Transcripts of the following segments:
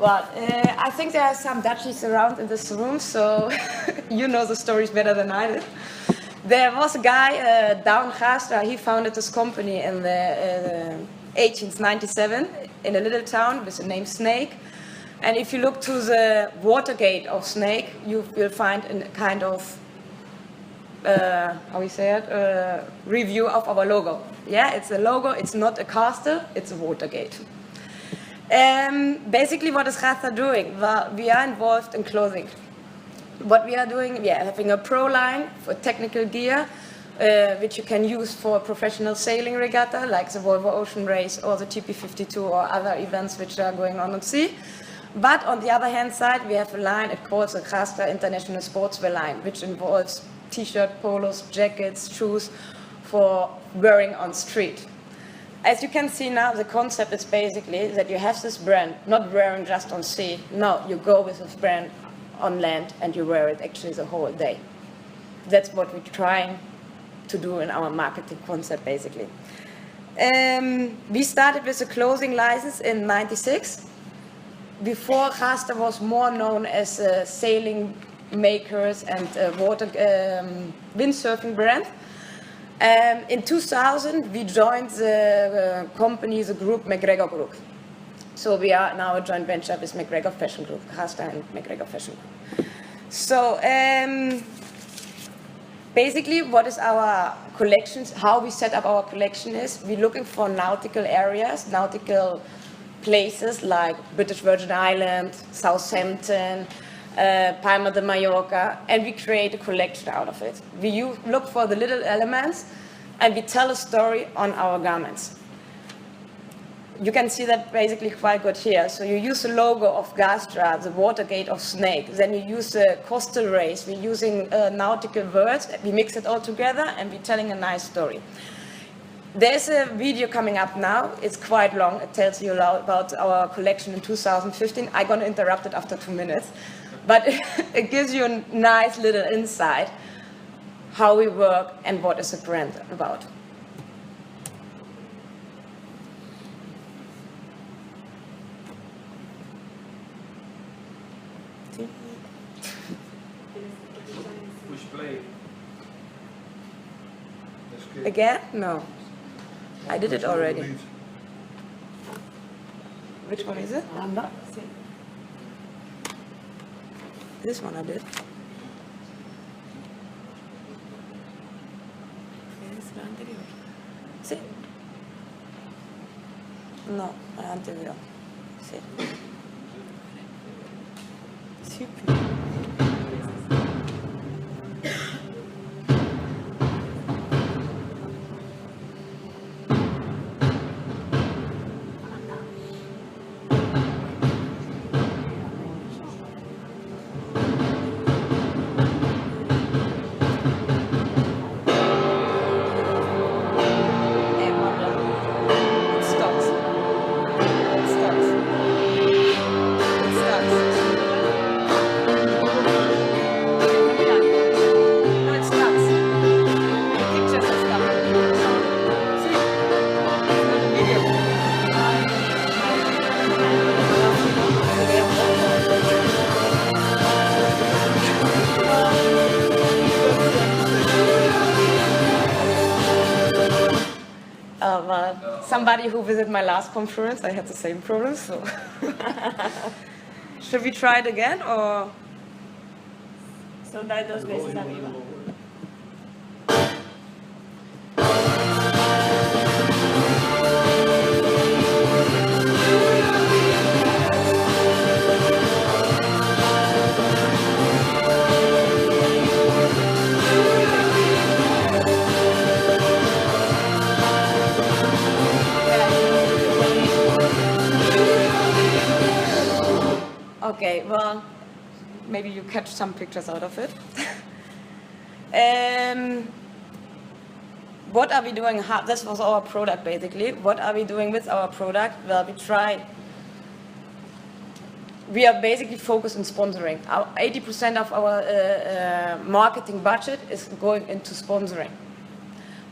Well, I think there are some Dutchies around in this room, so you know the stories better than I did. There was a guy down Gaastra, he founded this company in the 1897 in a little town with the name Snake. And if you look to the Watergate of Snake, you will find a kind of, review of our logo. Yeah, it's a logo, it's not a castle, it's a Watergate. Basically, what is Gaastra doing? Well, we are involved in clothing. What we are doing, we are having a pro line for technical gear, which you can use for a professional sailing regatta, like the Volvo Ocean Race or the TP52 or other events which are going on at sea. But on the other hand side, we have a line, it calls the Gaastra International Sportswear line, which involves t-shirt, polos, jackets, shoes for wearing on street. As you can see now, the concept is basically that you have this brand, not wearing just on sea. No, you go with this brand on land and you wear it actually the whole day. That's what we're trying to do in our marketing concept, basically. We started with a clothing license in '96. Before, Gaastra was more known as a sailing makers and windsurfing brand. In 2000, we joined the company, the group McGregor Group. So we are now a joint venture with McGregor Fashion Group, Gaastra and McGregor Fashion Group. So basically, what is our collections? How we set up our collection is we're looking for nautical areas, nautical places like British Virgin Islands, Southampton, Palma de Mallorca, and we create a collection out of it. We look for the little elements and we tell a story on our garments. You can see that basically quite good here. So you use the logo of Gaastra, the Watergate of Snake, then you use the coastal race, we're using nautical words, we mix it all together and we're telling a nice story. There's a video coming up now, it's quite long, it tells you about our collection in 2015. I'm going to interrupt it after 2 minutes, but it gives you a nice little insight how we work and what is the brand about. Push play. Again? No. I did it already. Which one is it? I'm not seeing. This one I did. Sí. No, la anterior. Sí. Super. Somebody who visited my last conference, I had the same problem, so. Should we try it again, or? So dai dos veces arriba. Okay, well, maybe you catch some pictures out of it. What are we doing? This was our product, basically. What are we doing with our product? Well, we are basically focused on sponsoring. 80% of our marketing budget is going into sponsoring.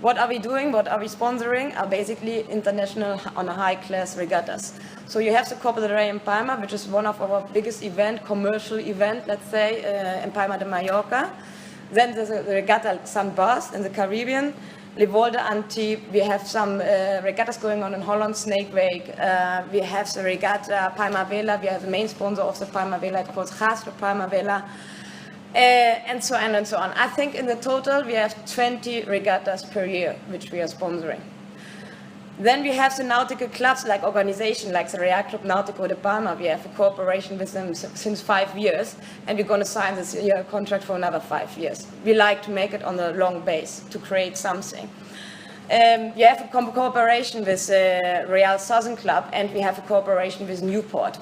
What are we doing? What are we sponsoring? Are basically international on a high-class regattas. So you have the Copa del Rey in Palma, which is one of our biggest commercial event, let's say, in Palma de Mallorca. Then there's a regatta St. Bas in the Caribbean. Livolde Antibes, we have some regattas going on in Holland, Snake Wake. We have the regatta Palma Vela, we have the main sponsor of the Palma Vela, it's called Gaastra Palma Vela. And so on and so on. I think in the total we have 20 regattas per year, which we are sponsoring. Then we have the nautical clubs, like organization, like the Real Club Náutico de Palma. We have a cooperation with them since 5 years, and we're going to sign this year contract for another 5 years. We like to make it on a long base to create something. We have a cooperation with Real Southern Club, and we have a cooperation with Newport.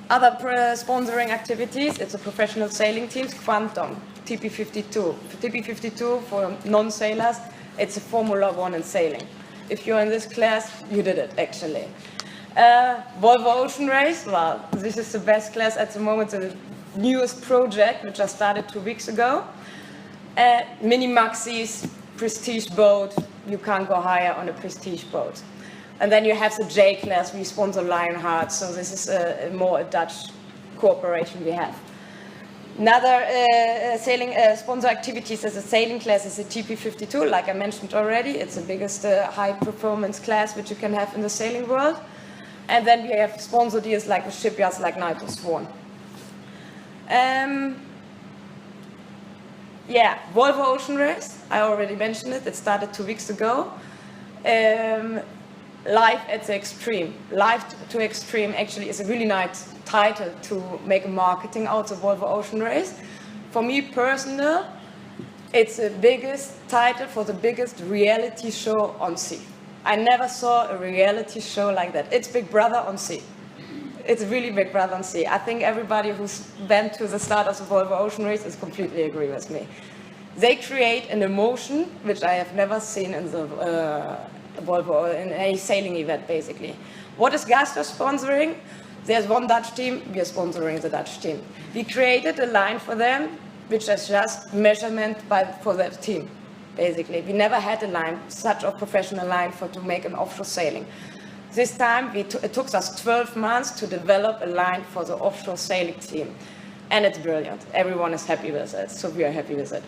Other sponsoring activities, it's a professional sailing team, Quantum, TP52. TP52, for non-sailors, it's a Formula 1 in sailing. If you're in this class, you did it, actually. Volvo Ocean Race, well, this is the best class at the moment, the newest project, which I started 2 weeks ago. Mini Maxis, prestige boat, you can't go higher on a prestige boat. And then you have the J class, we sponsor Lionheart, so this is more a Dutch cooperation we have. Another sailing sponsor activities as a sailing class is the TP52, like I mentioned already. It's the biggest high performance class which you can have in the sailing world. And then we have sponsor deals like with shipyards like Nitro Swan. Yeah, Volvo Ocean Race, I already mentioned it, it started 2 weeks ago. Live at the Extreme. Live to Extreme actually is a really nice title to make a marketing out of Volvo Ocean Race. For me personally, it's the biggest title for the biggest reality show on sea. I never saw a reality show like that. It's Big Brother on sea. It's really Big Brother on sea. I think everybody who's been to the start of the Volvo Ocean Race is completely agree with me. They create an emotion which I have never seen in the Volvo, in a sailing event, basically. What is Gaastra sponsoring? There's one Dutch team, we are sponsoring the Dutch team. We created a line for them, which is just measurement for that team, basically. We never had a line, such a professional line to make an offshore sailing. This time, it took us 12 months to develop a line for the offshore sailing team. And it's brilliant. Everyone is happy with it, so we are happy with it.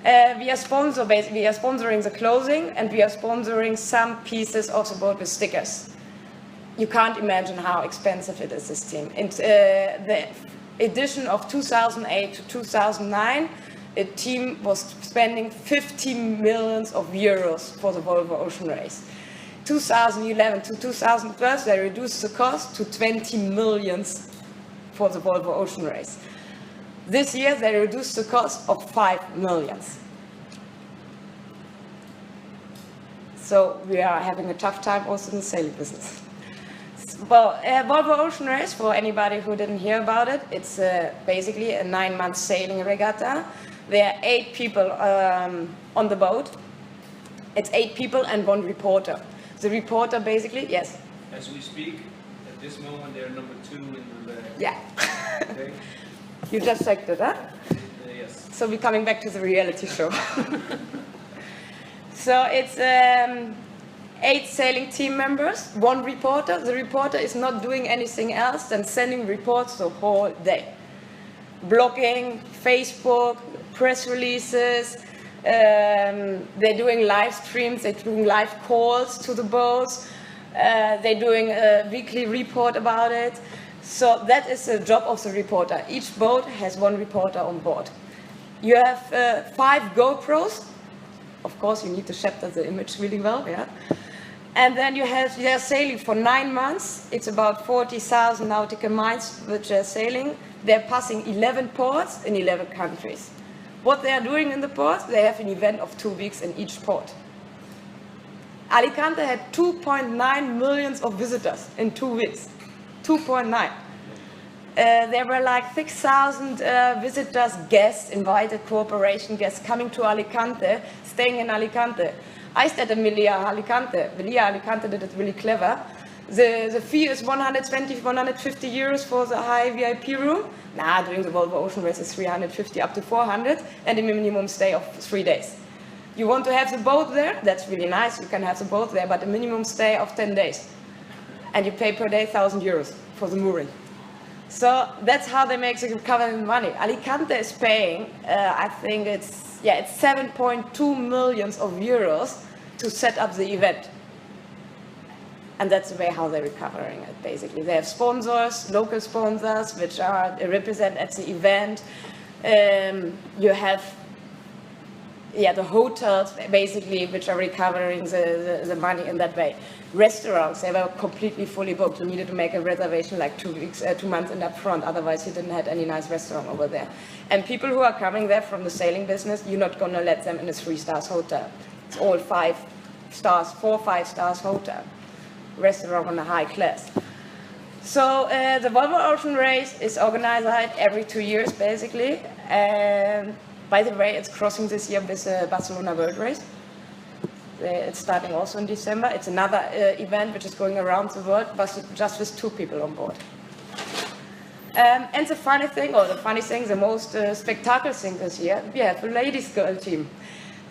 We are sponsoring the clothing, and we are sponsoring some pieces of the boat with stickers. You can't imagine how expensive it is, this team. In the edition of 2008 to 2009, a team was spending 50 million euros for the Volvo Ocean Race. 2011 to 2012, they reduced the cost to 20 million for the Volvo Ocean Race. This year, they reduced the cost of 5 million. So we are having a tough time also in the sailing business. Well, Volvo Ocean Race, for anybody who didn't hear about it, it's basically a 9-month sailing regatta. There are 8 people on the boat. It's 8 people and 1 reporter. The reporter basically, yes? As we speak, at this moment, they're number 2 in the... Yeah. Okay. You just checked it, huh? Yes. So we're coming back to the reality show. So it's 8 sailing team members, 1 reporter. The reporter is not doing anything else than sending reports the whole day. Blogging, Facebook, press releases. They're doing live streams, they're doing live calls to the boats. They're doing a weekly report about it. So that is the job of the reporter. Each boat has 1 reporter on board. You have 5 GoPros. Of course, you need to capture the image really well, yeah. And then they're sailing for 9 months. It's about 40,000 nautical miles which they're sailing. They're passing 11 ports in 11 countries. What they are doing in the ports, they have an event of 2 weeks in each port. Alicante had 2.9 million of visitors in 2 weeks. 2.9. There were like 6,000 visitors, guests, invited cooperation guests coming to Alicante, staying in Alicante. I stayed at Melia Alicante. Melia Alicante did it really clever. The fee is 120, 150 euros for the high VIP room. During the Volvo Ocean Race is 350 up to 400, and a minimum stay of 3 days. You want to have the boat there? That's really nice. You can have the boat there, but a minimum stay of 10 days. And you pay per day €1,000 for the mooring. So that's how they make the government money. Alicante is paying, I think it's 7.2 million euros to set up the event. And that's the way how they're recovering it, basically. They have sponsors, local sponsors, which are represent at the event. You have the hotels, basically, which are recovering the money in that way. Restaurants, they were completely fully booked. You needed to make a reservation like 2 months in up front, otherwise you didn't have any nice restaurant over there. And people who are coming there from the sailing business, you're not going to let them in a 3-star hotel. It's all 5 stars, 4 5-star hotel. Restaurant on a high class. So the Volvo Ocean Race is organized every 2 years, basically. And by the way, it's crossing this year with the Barcelona World Race. It's starting also in December. It's another event which is going around the world, but just with 2 people on board. And the funny thing, the most spectacular thing this year, we have a ladies' girl team.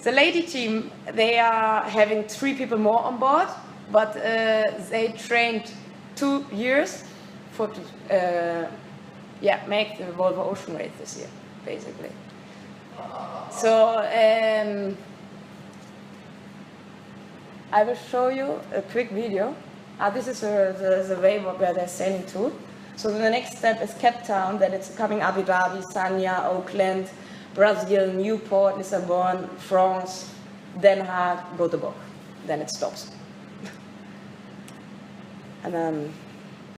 The lady team, they are having 3 people more on board, but they trained 2 years for make the Volvo Ocean Race this year, basically. So I will show you a quick video. This is the way where they're sailing to. So the next step is Cape Town, then it's coming Abu Dhabi, Sanya, Auckland, Brazil, Newport, Lisbon, France, Den Haag, Göteborg. Then it stops. And then